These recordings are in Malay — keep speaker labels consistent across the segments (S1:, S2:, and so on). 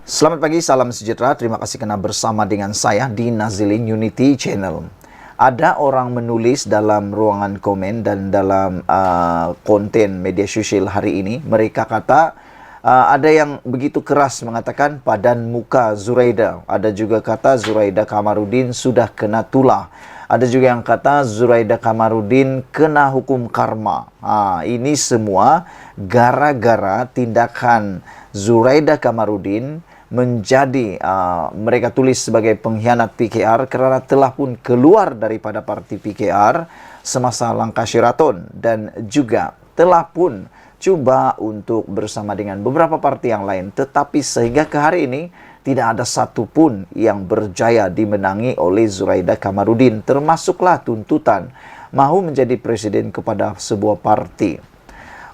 S1: Selamat pagi, salam sejahtera. Terima kasih karena bersama dengan saya di Nazilin Unity Channel. Ada orang menulis dalam ruangan komen dan dalam konten media sosial hari ini. Mereka kata ada yang begitu keras mengatakan padan muka Zuraida. Ada juga kata Zuraida Kamarudin sudah kena tulah. Ada juga yang kata Zuraida Kamarudin kena hukum karma. Ini semua gara-gara tindakan Zuraida Kamarudin menjadi mereka tulis sebagai pengkhianat PKR karena telah pun keluar daripada parti PKR semasa langkah Sheraton dan juga telah pun cuba untuk bersama dengan beberapa parti yang lain, tetapi sehingga ke hari ini tidak ada satupun yang berjaya dimenangi oleh Zuraida Kamarudin, termasuklah tuntutan mahu menjadi presiden kepada sebuah parti.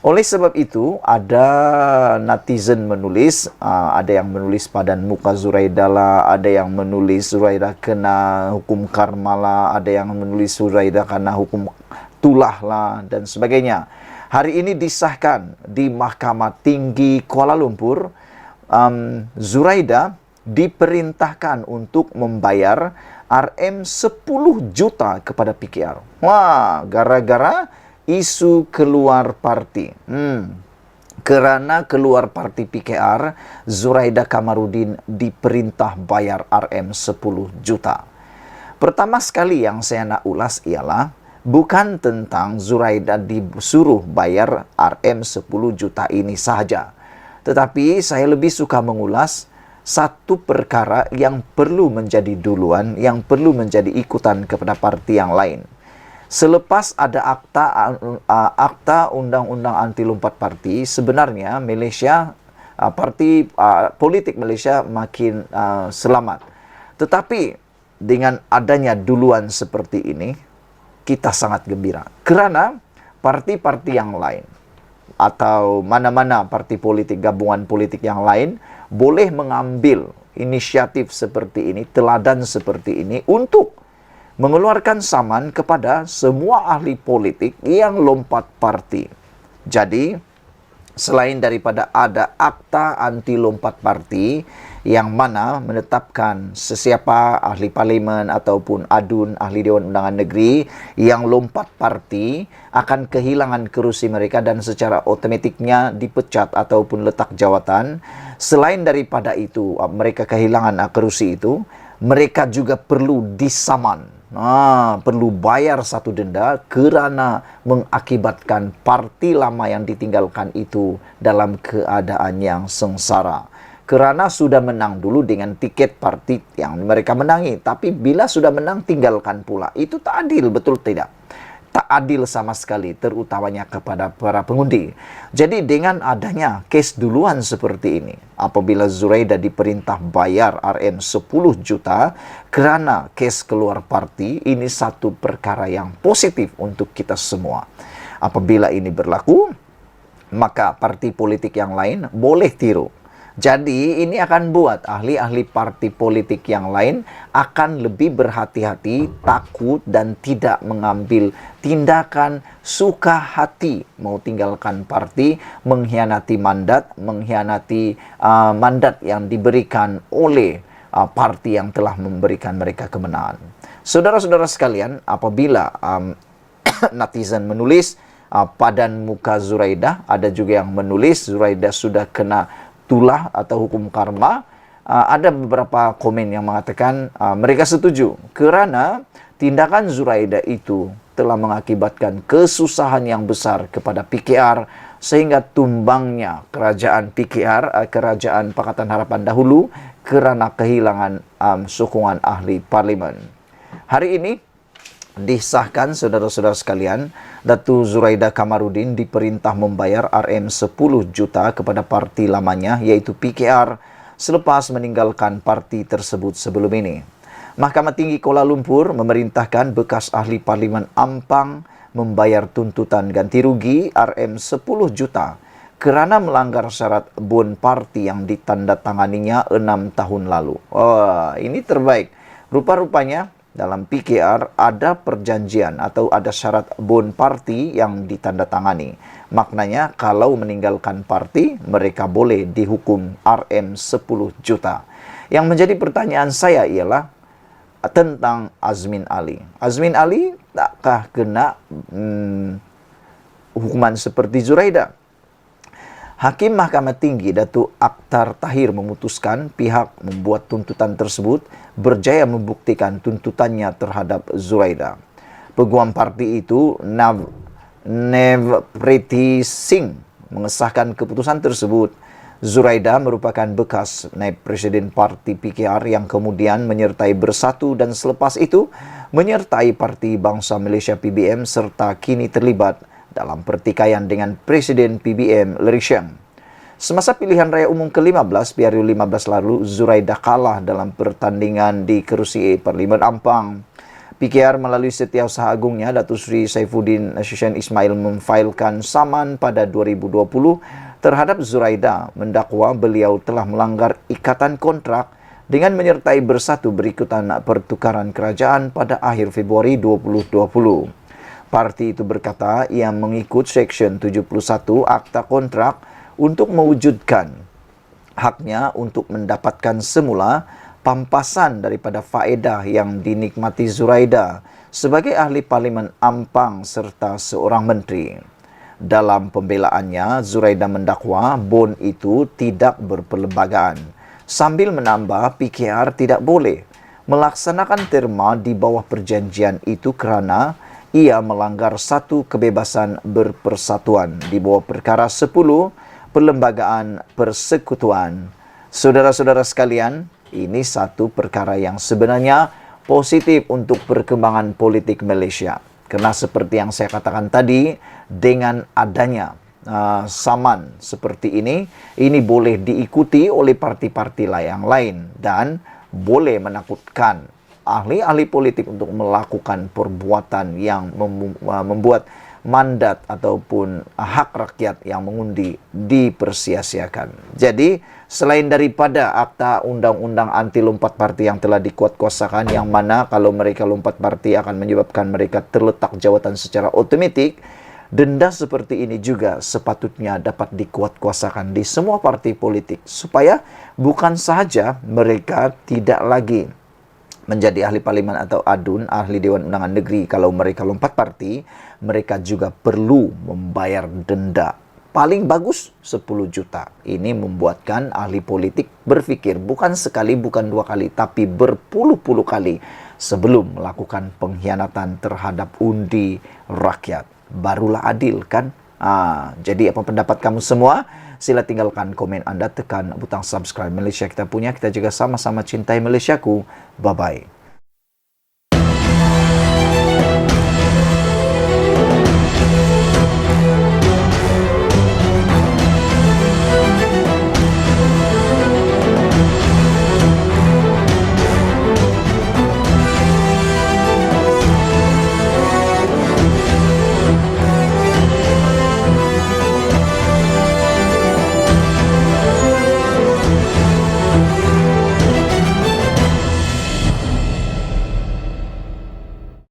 S1: Oleh sebab itu, ada netizen menulis, ada yang menulis padan muka Zuraida lah, ada yang menulis Zuraida kena hukum karma lah, ada yang menulis Zuraida kena hukum tulah lah, dan sebagainya. Hari ini disahkan di Mahkamah Tinggi Kuala Lumpur, Zuraida diperintahkan untuk membayar RM 10 juta kepada PKR. Wah, gara-gara isu keluar parti. Kerana keluar parti PKR, Zuraida Kamarudin diperintah bayar RM 10 juta. Pertama sekali yang saya nak ulas ialah bukan tentang Zuraida disuruh bayar RM 10 juta ini sahaja. Tetapi saya lebih suka mengulas satu perkara yang perlu menjadi duluan, yang perlu menjadi ikutan kepada parti yang lain. Selepas ada akta undang-undang anti lompat parti, sebenarnya Malaysia, parti politik Malaysia makin selamat. Tetapi dengan adanya duluan seperti ini, kita sangat gembira. Kerana parti-parti yang lain atau mana-mana parti politik, gabungan politik yang lain boleh mengambil inisiatif seperti ini, teladan seperti ini untuk mengeluarkan saman kepada semua ahli politik yang lompat parti. Jadi, selain daripada ada akta anti lompat parti yang mana menetapkan sesiapa ahli parlimen ataupun adun ahli Dewan Undangan Negeri yang lompat parti akan kehilangan kerusi mereka dan secara otomatiknya dipecat ataupun letak jawatan. Selain daripada itu, mereka kehilangan kerusi itu, mereka juga perlu disaman. Perlu bayar satu denda kerana mengakibatkan parti lama yang ditinggalkan itu dalam keadaan yang sengsara. Kerana sudah menang dulu dengan tiket parti yang mereka menangi. Tapi bila sudah menang, tinggalkan pula. Itu tak adil, betul tidak? Tak adil sama sekali, terutamanya kepada para pengundi. Jadi dengan adanya kes duluan seperti ini, apabila Zuraida diperintah bayar RM 10 juta kerana kes keluar parti, ini satu perkara yang positif untuk kita semua. Apabila ini berlaku, maka parti politik yang lain boleh tiru. Jadi ini akan buat ahli-ahli parti politik yang lain akan lebih berhati-hati, takut dan tidak mengambil tindakan suka hati mau tinggalkan parti, mengkhianati mandat yang diberikan oleh parti yang telah memberikan mereka kemenangan. Saudara-saudara sekalian, apabila netizen menulis padan muka Zuraida, ada juga yang menulis Zuraida sudah kena tulah atau hukum karma. Ada beberapa komen yang mengatakan mereka setuju kerana tindakan Zuraida itu telah mengakibatkan kesusahan yang besar kepada PKR sehingga tumbangnya kerajaan PKR, kerajaan Pakatan Harapan dahulu kerana kehilangan sokongan ahli parlimen. Hari ini disahkan, saudara-saudara sekalian, Datu Zuraida Kamarudin diperintah membayar RM 10 juta kepada parti lamanya, yaitu PKR, selepas meninggalkan parti tersebut sebelum ini. Mahkamah Tinggi Kuala Lumpur memerintahkan bekas ahli parlimen Ampang membayar tuntutan ganti rugi RM 10 juta kerana melanggar syarat bon parti yang ditandatanganinya 6 tahun lalu. Ini terbaik. Rupa-rupanya dalam PKR ada perjanjian atau ada syarat bon parti yang ditandatangani. Maknanya kalau meninggalkan parti, mereka boleh dihukum RM 10 juta. Yang menjadi pertanyaan saya ialah tentang Azmin Ali. Azmin Ali takkah kena hukuman seperti Zuraida? Hakim Mahkamah Tinggi Datuk Akhtar Tahir memutuskan pihak membuat tuntutan tersebut berjaya membuktikan tuntutannya terhadap Zuraida. Peguam parti itu Nevpriti Singh mengesahkan keputusan tersebut. Zuraida merupakan bekas naib presiden parti PKR yang kemudian menyertai Bersatu dan selepas itu menyertai Parti Bangsa Malaysia PBM serta kini terlibat dalam pertikaian dengan Presiden PBM Lerry Sheng. Semasa pilihan raya umum ke-15 Piaru 15 lalu, Zuraida kalah dalam pertandingan di kerusi Parlimen Ampang. PKR melalui Setiausaha Agungnya, Datuk Seri Saifuddin Hussein Ismail memfailkan saman pada 2020 terhadap Zuraida, mendakwa beliau telah melanggar ikatan kontrak dengan menyertai Bersatu berikutan pertukaran kerajaan pada akhir Februari 2020. Parti itu berkata ia mengikut Seksyen 71 Akta Kontrak untuk mewujudkan haknya untuk mendapatkan semula pampasan daripada faedah yang dinikmati Zuraida sebagai ahli Parlimen Ampang serta seorang menteri. Dalam pembelaannya, Zuraida mendakwa bon itu tidak berperlembagaan, sambil menambah PKR tidak boleh melaksanakan terma di bawah perjanjian itu kerana ia melanggar satu kebebasan berpersatuan di bawah perkara 10 Perlembagaan Persekutuan. Saudara-saudara sekalian, ini satu perkara yang sebenarnya positif untuk perkembangan politik Malaysia. Karena seperti yang saya katakan tadi, dengan adanya saman seperti ini boleh diikuti oleh parti-parti yang lain dan boleh menakutkan ahli-ahli politik untuk melakukan perbuatan yang membuat mandat ataupun hak rakyat yang mengundi dipersia-siakan. Jadi, selain daripada akta undang-undang anti lompat parti yang telah dikuatkuasakan, yang mana kalau mereka lompat parti akan menyebabkan mereka terletak jawatan secara otomatik, denda seperti ini juga sepatutnya dapat dikuatkuasakan di semua parti politik supaya bukan sahaja mereka tidak lagi menjadi ahli parlimen atau ADUN, ahli Dewan Undangan Negeri. Kalau mereka lompat parti, mereka juga perlu membayar denda. Paling bagus 10 juta. Ini membuatkan ahli politik berfikir bukan sekali, bukan dua kali, tapi berpuluh-puluh kali sebelum melakukan pengkhianatan terhadap undi rakyat. Barulah adil, kan? Jadi apa pendapat kamu semua? Sila tinggalkan komen Anda, tekan butang subscribe. Malaysia kita punya, kita juga sama-sama cintai Malaysiaku. Bye-bye.